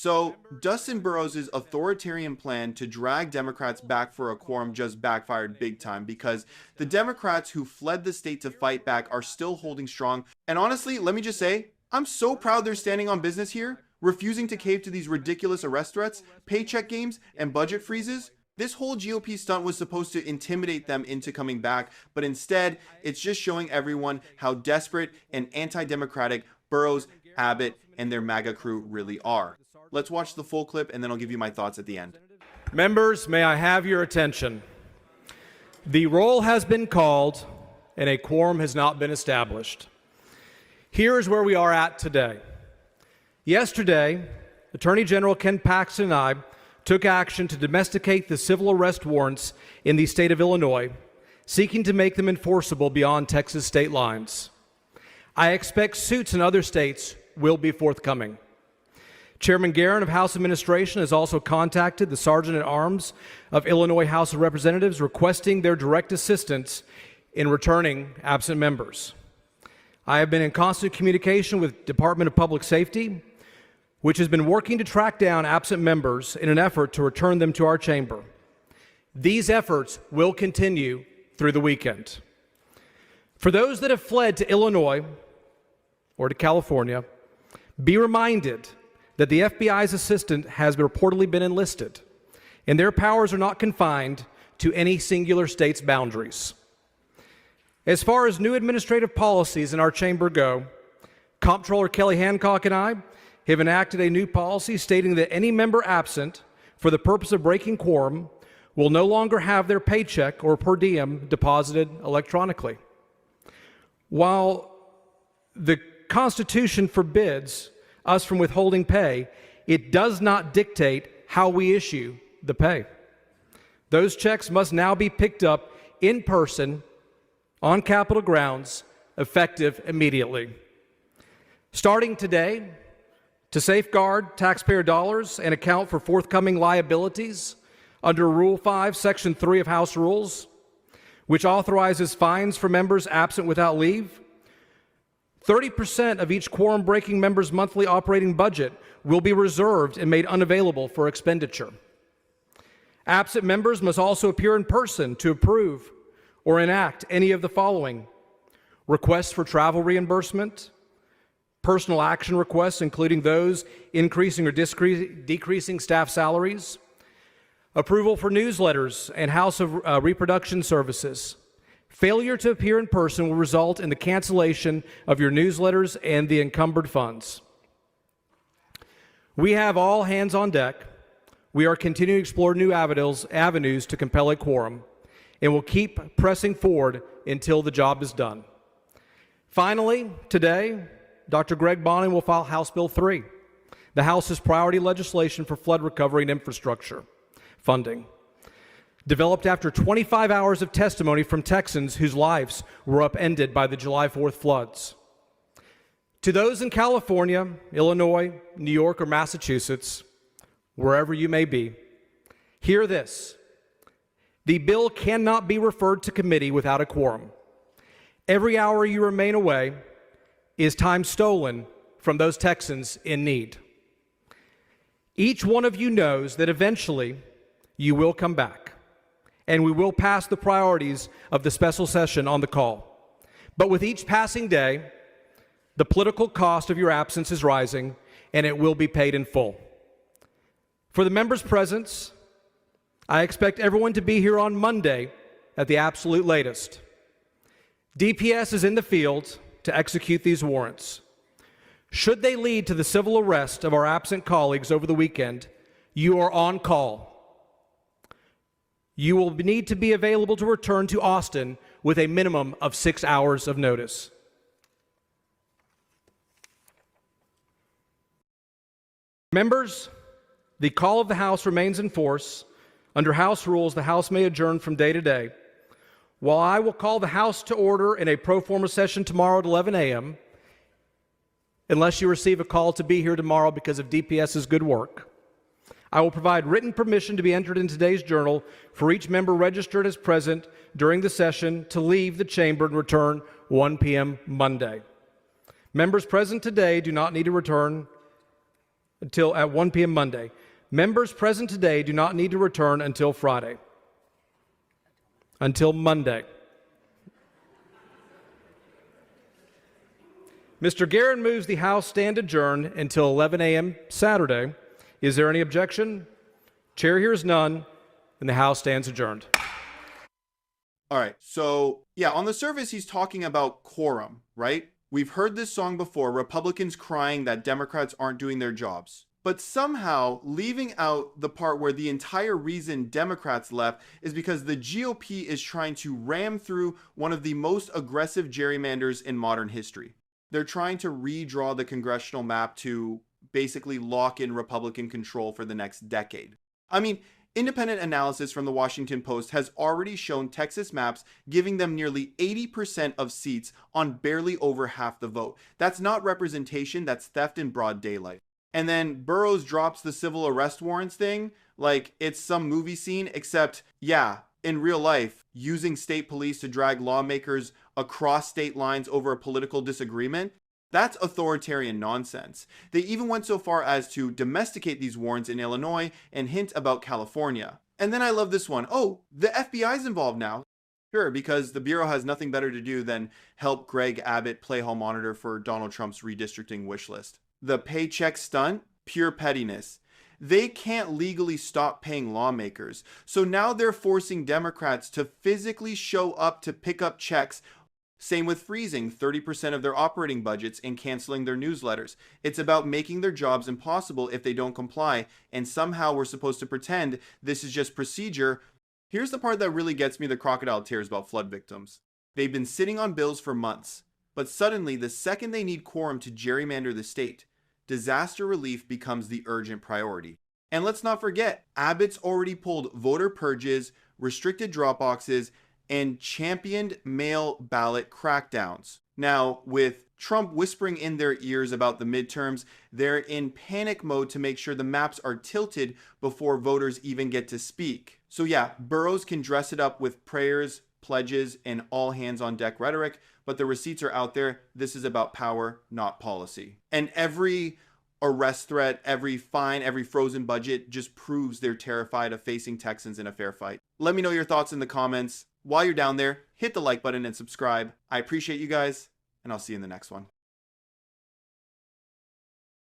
So, Dustin Burrows' authoritarian plan to drag Democrats back for a quorum just backfired big time because the Democrats who fled the state to fight back are still holding strong. And honestly, let me just say, I'm so proud they're standing on business here, refusing to cave to these ridiculous arrest threats, paycheck games, and budget freezes. This whole GOP stunt was supposed to intimidate them into coming back, but instead, it's just showing everyone how desperate and anti-democratic Burrows, Abbott, and their MAGA crew really are. Let's watch the full clip and then I'll give you my thoughts at the end. Members, may I have your attention? The roll has been called and a quorum has not been established. Here is where we are at today. Yesterday, Attorney General Ken Paxton and I took action to domesticate the civil arrest warrants in the state of Illinois, seeking to make them enforceable beyond Texas state lines. I expect suits in other states will be forthcoming. Chairman Gerrymandering of House Administration has also contacted the Sergeant-at-Arms of Illinois House of Representatives requesting their direct assistance in returning absent members. I have been in constant communication with Department of Public Safety, which has been working to track down absent members in an effort to return them to our chamber. These efforts will continue through the weekend. For those that have fled to Illinois or to California, be reminded that the FBI's assistant has reportedly been enlisted, and their powers are not confined to any singular state's boundaries. As far as new administrative policies in our chamber go, Comptroller Kelly Hancock and I have enacted a new policy stating that any member absent for the purpose of breaking quorum will no longer have their paycheck or per diem deposited electronically. While the Constitution forbids us from withholding pay, it does not dictate how we issue the pay. Those checks must now be picked up in person on Capitol grounds, effective immediately. Starting today, to safeguard taxpayer dollars and account for forthcoming liabilities under Rule 5, Section 3 of House Rules, which authorizes fines for members absent without leave, 30% of each quorum-breaking member's monthly operating budget will be reserved and made unavailable for expenditure. Absent members must also appear in person to approve or enact any of the following: requests for travel reimbursement, personal action requests, including those increasing or decreasing staff salaries, approval for newsletters and House of Reproduction Services. Failure to appear in person will result in the cancellation of your newsletters and the encumbered funds. We have all hands on deck. We are continuing to explore new avenues to compel a quorum, and will keep pressing forward until the job is done. Finally, today, Dr. Greg Bonning will file House Bill 3, the House's priority legislation for flood recovery and infrastructure funding, developed after 25 hours of testimony from Texans whose lives were upended by the July 4th floods. To those in California, Illinois, New York, or Massachusetts, wherever you may be, hear this: the bill cannot be referred to committee without a quorum. Every hour you remain away is time stolen from those Texans in need. Each one of you knows that eventually you will come back, and we will pass the priorities of the special session on the call. But with each passing day, the political cost of your absence is rising, and it will be paid in full. For the members' presence, I expect everyone to be here on Monday at the absolute latest. DPS is in the field to execute these warrants. Should they lead to the civil arrest of our absent colleagues over the weekend, you are on call. You will need to be available to return to Austin with a minimum of 6 hours of notice. Members, the call of the House remains in force. Under House rules, the House may adjourn from day to day. While I will call the House to order in a pro forma session tomorrow at 11 a.m., unless you receive a call to be here tomorrow because of DPS's good work, I will provide written permission to be entered in today's journal for each member registered as present during the session to leave the chamber and return 1 p.m. Monday. Members present today do not need to return until at 1 p.m. Monday. Members present today do not need to return until Friday. Until Monday. Mr. Guerin moves the House stand adjourned until 11 a.m. Saturday. Is there any objection? Chair hears none, and the House stands adjourned. All right, so yeah, on the surface, he's talking about quorum, right? We've heard this song before, Republicans crying that Democrats aren't doing their jobs. But somehow leaving out the part where the entire reason Democrats left is because the GOP is trying to ram through one of the most aggressive gerrymanders in modern history. They're trying to redraw the congressional map to basically lock in Republican control for the next decade. I mean, independent analysis from the Washington Post has already shown Texas maps giving them nearly 80% of seats on barely over half the vote. That's not representation, that's theft in broad daylight. And then Burrows drops the civil arrest warrants thing like it's some movie scene, except, yeah, in real life, using state police to drag lawmakers across state lines over a political disagreement, that's authoritarian nonsense. They even went so far as to domesticate these warrants in Illinois and hint about California. And then I love this one. Oh, the FBI's involved now. Sure, because the Bureau has nothing better to do than help Greg Abbott play hall monitor for Donald Trump's redistricting wish list. The paycheck stunt, pure pettiness. They can't legally stop paying lawmakers. So now they're forcing Democrats to physically show up to pick up checks. Same with freezing 30% of their operating budgets and canceling their newsletters. It's about making their jobs impossible if they don't comply. And somehow we're supposed to pretend this is just procedure. Here's the part that really gets me the crocodile tears about flood victims. They've been sitting on bills for months. But suddenly, the second they need quorum to gerrymander the state, disaster relief becomes the urgent priority. And let's not forget, Abbott's already pulled voter purges, restricted drop boxes, and championed mail ballot crackdowns. Now, with Trump whispering in their ears about the midterms, they're in panic mode to make sure the maps are tilted before voters even get to speak. So yeah, Burrows can dress it up with prayers, pledges, and all hands on deck rhetoric, but the receipts are out there. This is about power, not policy. And every arrest threat, every fine, every frozen budget just proves they're terrified of facing Texans in a fair fight. Let me know your thoughts in the comments. While you're down there, hit the like button and subscribe. I appreciate you guys, and I'll see you in the next one.